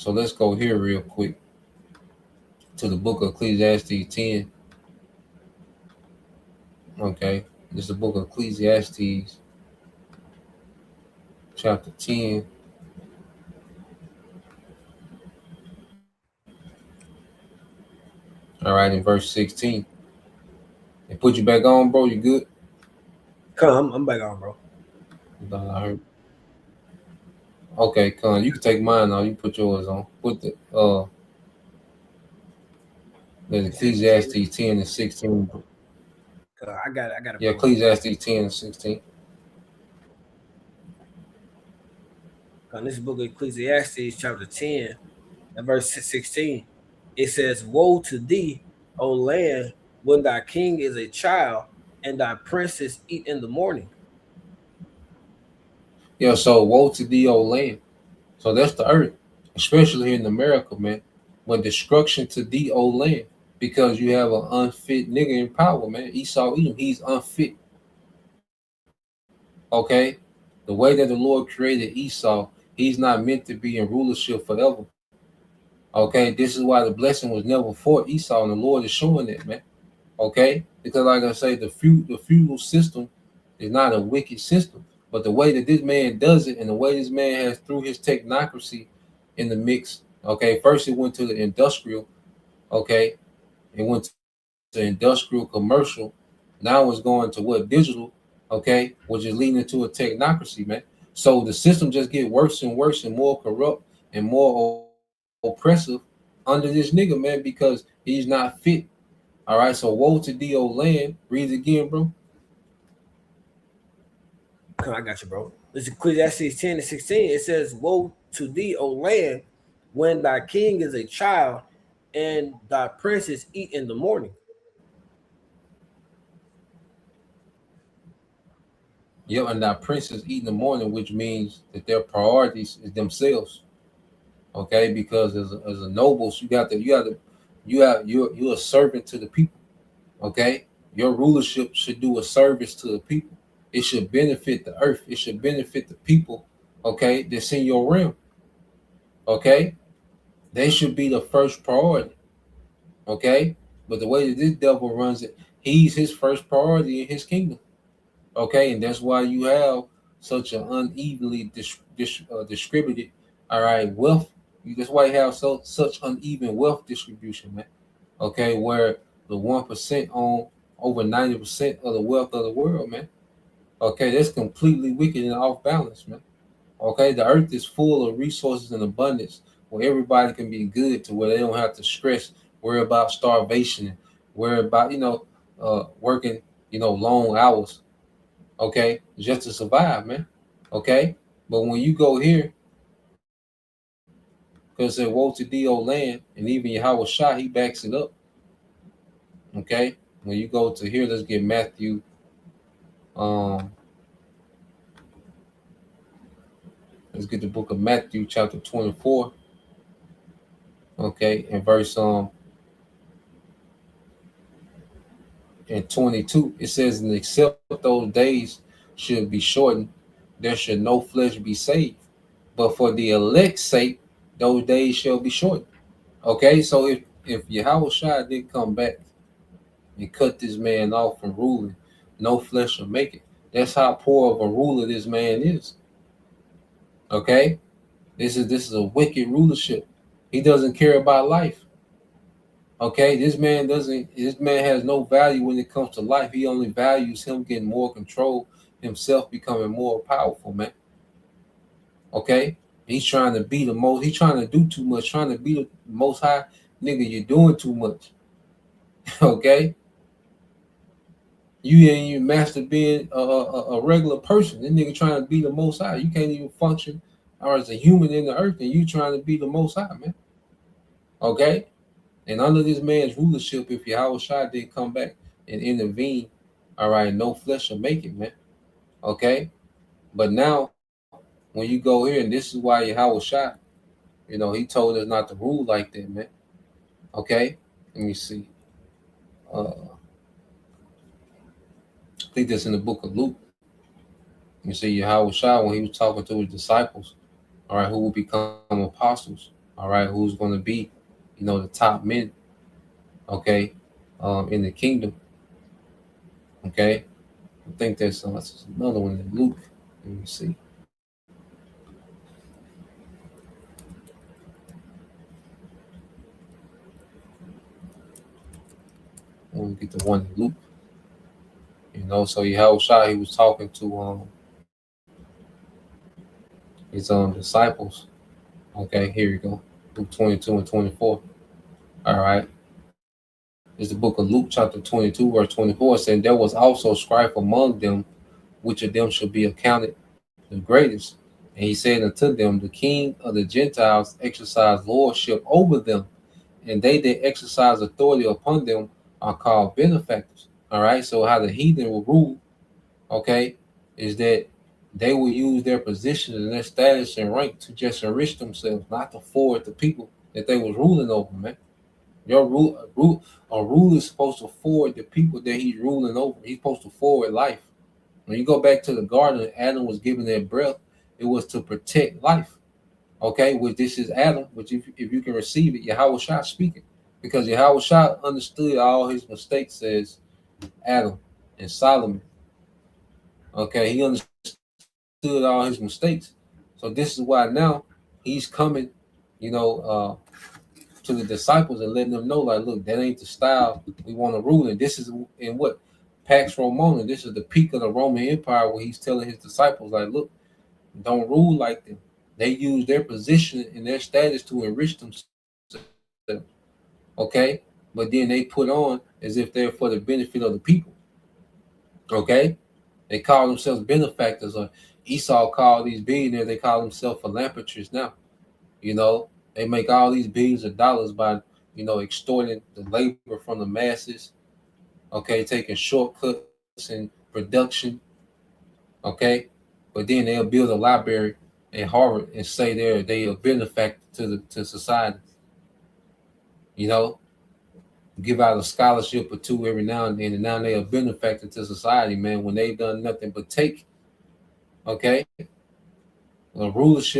So let's go here real quick to the book of Ecclesiastes 10. Okay, this is the book of Ecclesiastes, chapter 10. All right, in verse 16. They put you back on, bro. You good? Come, I'm back on, bro. I heard. Okay, come. You can take mine now. You put yours on. Put the You said 10. Ecclesiastes 10 and 16. I got it Yeah, pulled up. Ecclesiastes 10 and 16. This book of Ecclesiastes, chapter 10, and verse 16. It says, "Woe to thee, O land, when thy king is a child, and thy princes eat in the morning." Yeah, so woe to thee, O land. So that's the earth, especially here in America, man. When destruction to thee, O land, because you have an unfit nigga in power, man. Esau Edom, he's unfit. Okay? The way that the Lord created Esau, he's not meant to be in rulership forever. Okay, this is why the blessing was never for Esau, and the Lord is showing that, man. Okay, because like I say, the feudal system is not a wicked system, but the way that this man does it, and the way this man has threw his technocracy in the mix. Okay, first it went to the industrial. Okay, it went to industrial commercial. Now it's going to what digital. Okay, which is leading to a technocracy, man. So the system just get worse and worse and more corrupt and more oppressive under this nigga, man, because he's not fit. All right, so woe to thee, O land. Read it again, bro. I got you, bro. This is Ecclesiastes 10 and 16. It says, "Woe to thee, O land, when thy king is a child, and thy princes eat in the morning." Yeah, and now princes eat in the morning, which means that their priorities is themselves. Okay, because as a nobles, you're a servant to the people. Okay, your rulership should do a service to the people. It should benefit the earth. It should benefit the people. Okay, that's in your realm. Okay, they should be the first priority. Okay, but the way that this devil runs it, he's his first priority in his kingdom. Okay, and that's why you have such an unevenly distributed, all right, wealth. That's why you have such uneven wealth distribution, man. Okay, where the 1% own over 90% of the wealth of the world, man. Okay, that's completely wicked and off balance, man. Okay, the earth is full of resources and abundance where everybody can be good to where they don't have to stress, worry about starvation, worry about working long hours. Okay, just to survive, man. Okay, but when you go here, because it woe to thee, O land, and even Yahweh Shah, he backs it up. Okay, when you go to here, let's get Matthew. Um, let's get the book of Matthew, chapter 24. Okay, and verse and 22, it says, "And except those days should be shortened, there should no flesh be saved. But for the elect's sake, those days shall be shortened." Okay, so if Yahweh Shai did come back and cut this man off from ruling, no flesh will make it. That's how poor of a ruler this man is. Okay, this is a wicked rulership. He doesn't care about life. Okay, this man doesn't. This man has no value when it comes to life. He only values him getting more control, himself becoming more powerful, man. Okay, he's trying to be the most. He's trying to do too much. Trying to be the most high, nigga. You're doing too much. Okay, you ain't even master being a regular person. This nigga trying to be the most high. You can't even function or as a human in the earth, and you trying to be the most high, man. Okay, and under this man's rulership, if Yahweh Shai did come back and intervene, all right, no flesh will make it, man. Okay, but now when you go here, and this is why Yahweh Shai, he told us not to rule like that, man. Okay, let me see. I think that's in the book of Luke. You see Yahweh Shai when he was talking to his disciples, all right, who will become apostles, all all right, who's going to be, the top men, okay, in the kingdom, okay. I think there's another one in Luke. Let me see. Let me get the one in Luke. So Yahushua, he was talking to his disciples. Okay, here you go. Luke 22 and 24. All right. It's the book of Luke, chapter 22, verse 24, saying, there was also strife among them, which of them should be accounted the greatest. And he said unto them, the king of the Gentiles exercise lordship over them, and they that exercise authority upon them are called benefactors. All right. So how the heathen will rule, okay, is that they will use their position and their status and rank to just enrich themselves, not to forward the people that they was ruling over, man. Your a ruler is supposed to forward the people that he's ruling over. He's supposed to forward life. When you go back to the garden, Adam was given that breath. It was to protect life. Okay, which this is Adam, which if you can receive it, Yahweh Shah speaking. Because Yahweh Shah understood all his mistakes as Adam and Solomon. Okay, he understood all his mistakes. So this is why now he's coming, to the disciples and letting them know, like, look, that ain't the style we want to rule in. This is in what? Pax Romana. This is the peak of the Roman Empire, where he's telling his disciples, like, look, don't rule like them. They use their position and their status to enrich themselves. Okay? But then they put on as if they're for the benefit of the people. Okay? They call themselves benefactors, or Esau called these billionaires, they call themselves philanthropists now. They make all these billions of dollars by, extorting the labor from the masses, okay, taking shortcuts in production, okay. But then they'll build a library in Harvard and say they are benefactor to society. Give out a scholarship or two every now and then, and now they are benefactor to society, man, when they've done nothing but take. Okay, a ruler is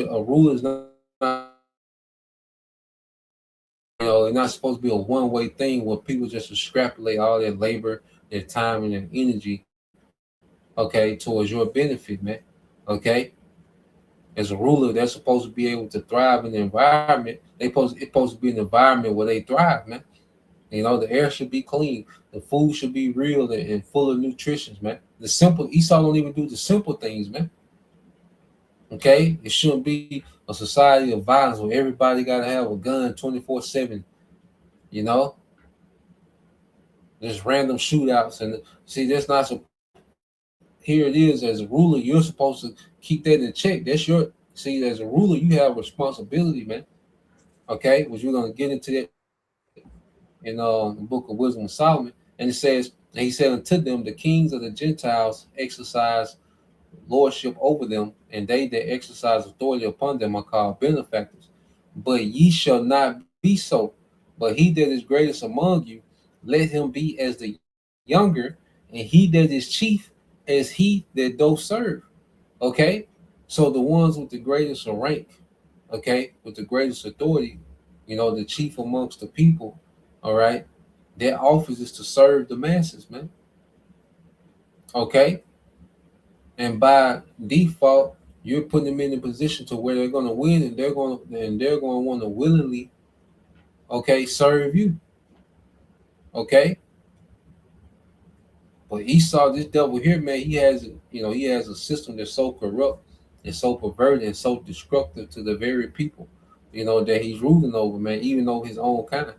not, it's not supposed to be a one-way thing where people just extrapolate all their labor, their time, and their energy, okay, towards your benefit, man. Okay, as a ruler, they're supposed to be able to thrive in the environment. It's supposed to be an environment where they thrive, man. The air should be clean, the food should be real and full of nutrition, man. The simple Esau don't even do the simple things, man. Okay, it shouldn't be a society of violence where everybody got to have a gun 24/7. There's random shootouts, and see, that's not so. Here it is, as a ruler, you're supposed to keep that in check. That's your see, as a ruler, you have responsibility, man. Okay, which we're gonna get into that in the book of Wisdom of Solomon, and it says, and he said unto them, the kings of the Gentiles exercise lordship over them, and they that exercise authority upon them are called benefactors. But ye shall not be so. But he that is greatest among you, let him be as the younger, and he that is chief as he that doth serve. Okay? So the ones with the greatest rank, okay, with the greatest authority, the chief amongst the people, all right, their office is to serve the masses, man. Okay? And by default, you're putting them in a position to where they're going to win, and they're going to want to willingly, okay, serve you. Okay. But Esau, this devil here, man, he has a system that's so corrupt and so perverted and so destructive to the very people, that he's ruling over, man, even though his own kind.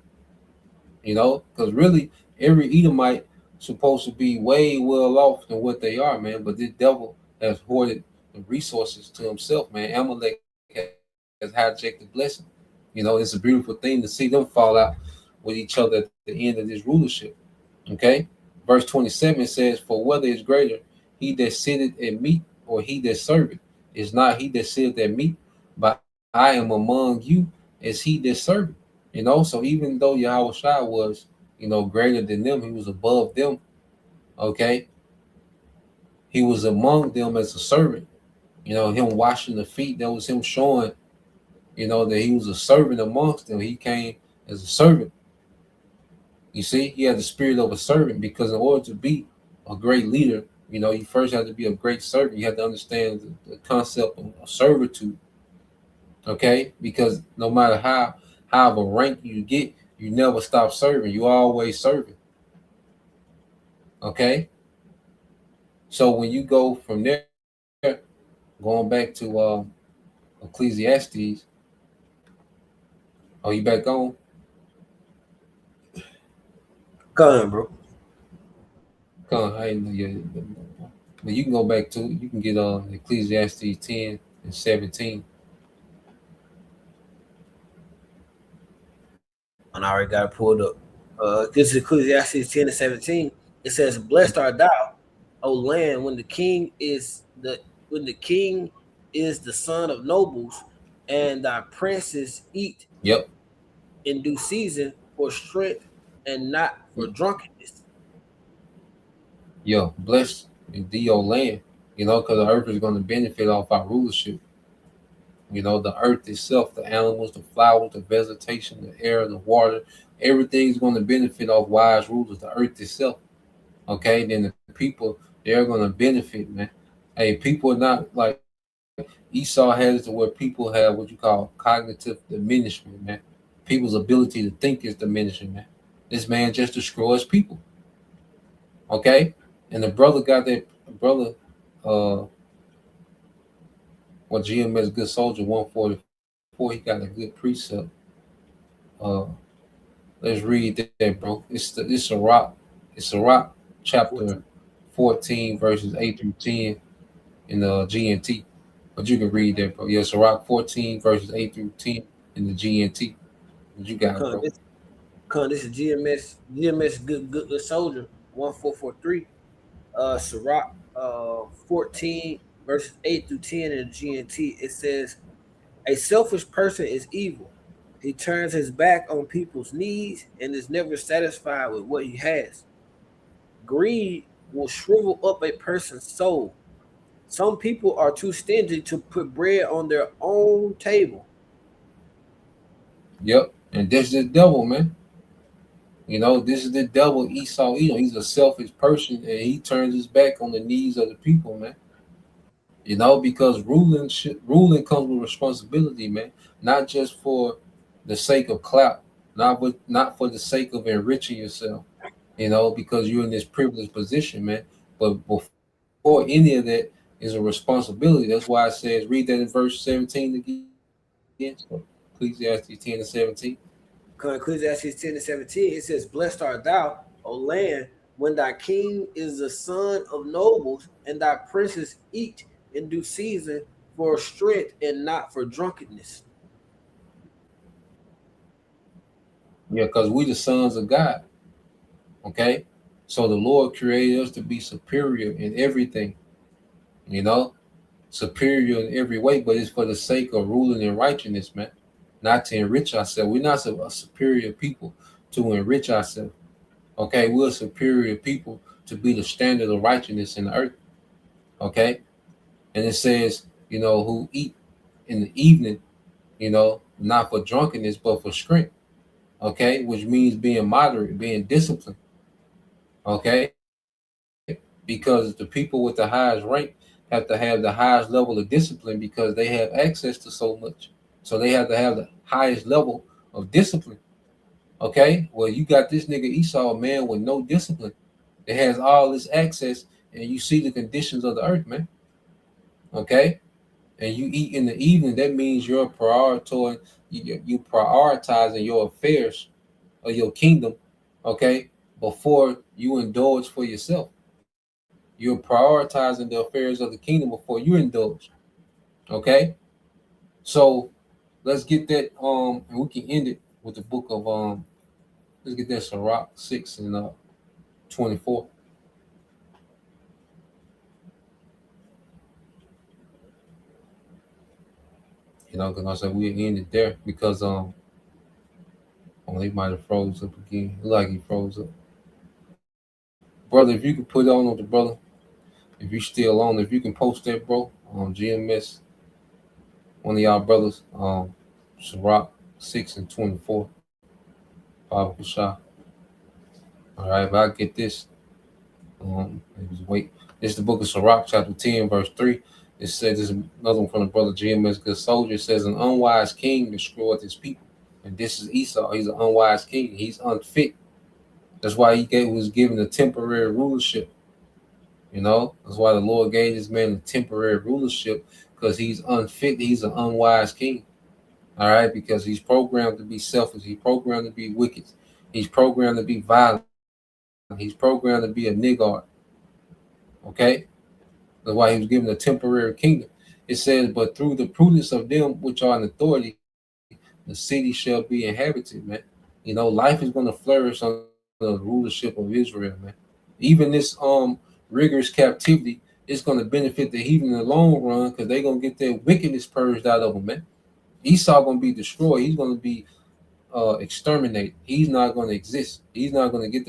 Because really every Edomite supposed to be way well off than what they are, man. But this devil has hoarded the resources to himself, man. Amalek has hijacked the blessing. It's a beautiful thing to see them fall out with each other at the end of this rulership. Okay. Verse 27 says, for whether is greater, he that sitteth at meat or he that serveth, is not he that sitteth at meat, but I am among you as he that serveth. So even though Yahweh Shai was, greater than them, he was above them. Okay. He was among them as a servant. Him washing the feet, that was him showing, that he was a servant amongst them. He came as a servant. You see, he had the spirit of a servant because in order to be a great leader, you first have to be a great servant. You have to understand the concept of servitude. Okay, because no matter how high of a rank you get, you never stop serving. You always serving. Okay, so when you go from there, going back to Ecclesiastes, are you back on? Come on, bro. Come on, I didn't know you. But you can go back to you can get Ecclesiastes 10 and 17. And I already got it pulled up. This is Ecclesiastes 10 and 17. It says, "Blessed art thou, O land, when the king is the son of nobles, and thy princes eat Yep. in due season for strength and not for drunkenness." Yeah, blessed be your land, because the earth is going to benefit off our rulership. The earth itself, the animals, the flowers, the vegetation, the air, the water, everything's going to benefit off wise rulers, the earth itself. Okay, then the people, they're going to benefit, man. Hey, people are not like Esau has it to where people have what you call cognitive diminishment, man. People's ability to think is diminishing, man. This man just destroys people. Okay? And the brother got that brother, GMS Good Soldier 144, he got a good precept. Uh let's read that, bro. It's a rock chapter 14 verses 8 through 10 in the GNT. But you can read that, bro. Yeah, Sirach 14 verses 8 through 10 in the GNT. What you got, Come, bro? this, this is GMS Good Soldier 1443. Sirach 14 verses 8 through 10 in the GNT. It says, "A selfish person is evil. He turns his back on people's needs and is never satisfied with what he has. Greed will shrivel up a person's soul. Some people are too stingy to put bread on their own table." Yep. And this is the devil, man. This is the devil Esau. He's a selfish person and he turns his back on the needs of the people, man. Because ruling comes with responsibility, man. Not just for the sake of clout, not for the sake of enriching yourself, because you're in this privileged position, man. But before any of that is a responsibility. That's why it says, read that in verse 17 again. So Ecclesiastes 10 and 17. Ecclesiastes 10 and 17, it says, "Blessed art thou, O land, when thy king is the son of nobles, and thy princes eat in due season for strength and not for drunkenness." Yeah, because we the sons of God. Okay. So the Lord created us to be superior in everything, you know, superior in every way, but it's for the sake of ruling in righteousness, man. Not to enrich ourselves. We're not a superior people to enrich ourselves. Okay, we're a superior people to be the standard of righteousness in the earth. Okay. And it says, who eat in the evening, not for drunkenness, but for strength. Okay, which means being moderate, being disciplined. Okay, because the people with the highest rank have to have the highest level of discipline because they have access to so much. So they have to have the highest level of discipline. Okay, well, you got this nigga Esau, a man with no discipline that has all this access, and you see the conditions of the earth, man. Okay, and you eat in the evening, that means you're prioritizing you prioritizing your affairs of your kingdom, okay, before you indulge for yourself. You're prioritizing the affairs of the kingdom before you indulge. Okay? So let's get that and we can end it with the book of let's get that Sirach 6 and 24. Because I said we end it there because he might have froze up again. Look like he froze up. Brother, if you could put it on with the brother, if you still on, if you can post that, bro, GMS, one of y'all brothers, Sirach 6 and 24. Baba Kushah. All right, but I get this. Just wait. This is the book of Sirach, chapter 10, verse 3. It says, this is another one from the brother GMS Good Soldier. It says, an unwise king destroyed his people. And this is Esau. He's an unwise king. He's unfit. That's why was given a temporary rulership. You know, that's why the Lord gave this man a temporary rulership, because he's unfit. He's an unwise king. All right, because he's programmed to be selfish. He's programmed to be wicked. He's programmed to be violent. He's programmed to be a niggard. Okay? That's why he was given a temporary kingdom. It says, but through the prudence of them which are in authority, the city shall be inhabited, man. You know, life is going to flourish under the rulership of Israel, man. Even this rigorous captivity is going to benefit the heathen in the long run, because they're going to get their wickedness purged out of them, man. Esau going to be destroyed. He's going to be exterminated. He's not going to exist. He's not going to get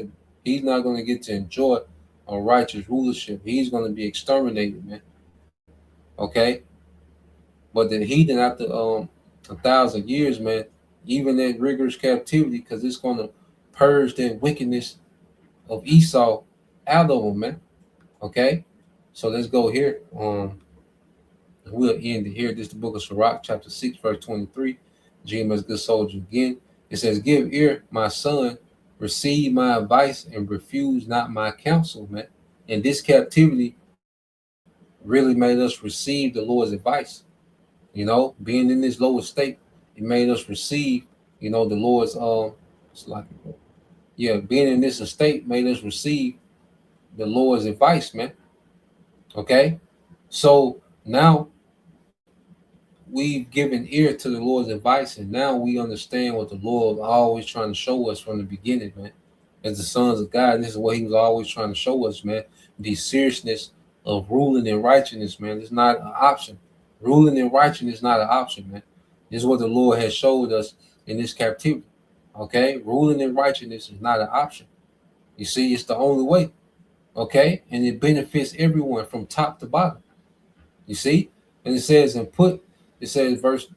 to enjoy a righteous rulership. He's going to be exterminated, man. Okay? But the heathen, after 1,000 years, man, even that rigorous captivity, because it's going to purge that wickedness of Esau out of them, man. Okay? So let's go here. We'll end it here. This is the book of Sirach, chapter 6, verse 23. GMS Good Soldier again. It says, give ear, my son, receive my advice, and refuse not my counsel, man. And this captivity really made us receive the Lord's advice. You know, being in this lower state, it made us receive, you know, the Lord's being in this estate made us receive the Lord's advice, man. Okay? So now we've given ear to the Lord's advice, and now we understand what the Lord was always trying to show us from the beginning, man. As the sons of God, this is what he was always trying to show us, man. The seriousness of ruling in righteousness, man. It's not an option. Ruling in righteousness is not an option, man. This is what the Lord has showed us in this captivity. Okay? Ruling in righteousness is not an option. You see, it's the only way. Okay? And it benefits everyone from top to bottom. You see? And it says, verse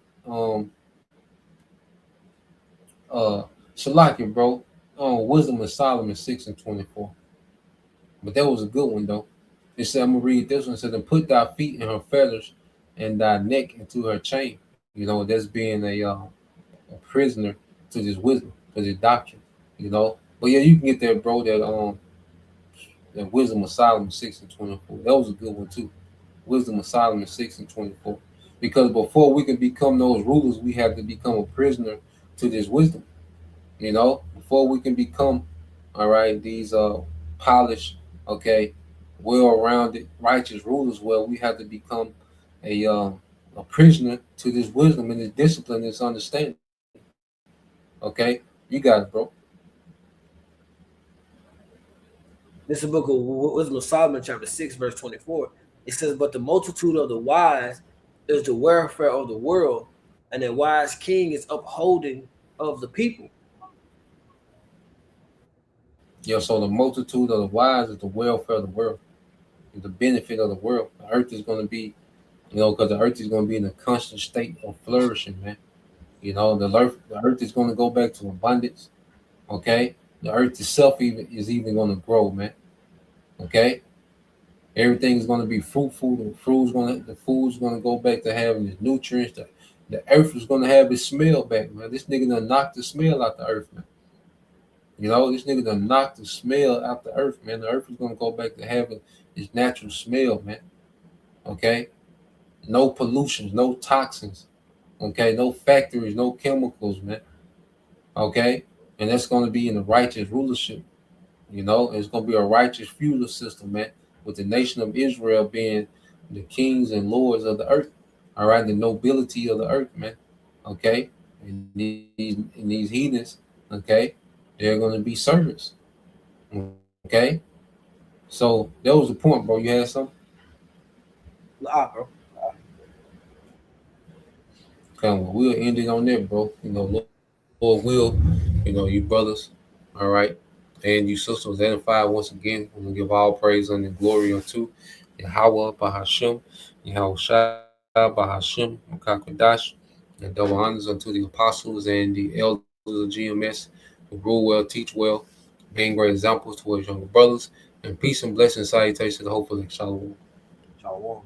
Shalakin, bro, Wisdom of Solomon 6 and 24. But that was a good one, though. It said, I'm gonna read this one. It said, and put thy feet in her feathers and thy neck into her chain. You know, that's being a prisoner to this wisdom, to this doctrine, you know. But yeah, you can get that, bro, that Wisdom of Solomon 6 and 24. That was a good one too. Wisdom of Solomon 6 and 24. Because before we can become those rulers, we have to become a prisoner to this wisdom. You know, before we can become, all right, these polished, okay, well-rounded, righteous rulers, well, we have to become a prisoner to this wisdom and this discipline, this understanding. Okay, you got it, bro. This is the book of Wisdom of Solomon, chapter 6, verse 24. It says, but the multitude of the wise is the welfare of the world, and a wise king is upholding of the people. Yeah, so the multitude of the wise is the welfare of the world, is the benefit of the world. The earth is going to be, you know, because the earth is going to be in a constant state of flourishing, man. You know, the earth is going to go back to abundance. Okay, the earth itself is even going to grow, man. Okay, everything is going to be fruitful. The food's going to go back to having its nutrients. The earth is going to have its smell back, man. This nigga done knocked the smell out the earth, man. You know, this nigga done knocked the smell out the earth, man. The earth is going to go back to having its natural smell, man. Okay, no pollutions, no toxins. Okay, no factories, no chemicals, man. Okay, and that's going to be in the righteous rulership. You know, it's going to be a righteous feudal system, man, with the nation of Israel being the kings and lords of the earth. All right, the nobility of the earth, man. Okay, and these heathens, okay, they're going to be servants. Okay, so that was the point, bro. You had something? Bro. Okay, well, we'll end it on there, bro. You know, Lord will, you know, you brothers, all right, and you sisters identified once again. We're going to give all praise and glory unto Yahweh Bahashim, Yahweh Shai Bahashim, Makakodash. And double honors unto the apostles and the elders of GMS who rule well, teach well, being great examples towards younger brothers. And peace and blessing salutations to the hopeful Shalom. Shalom.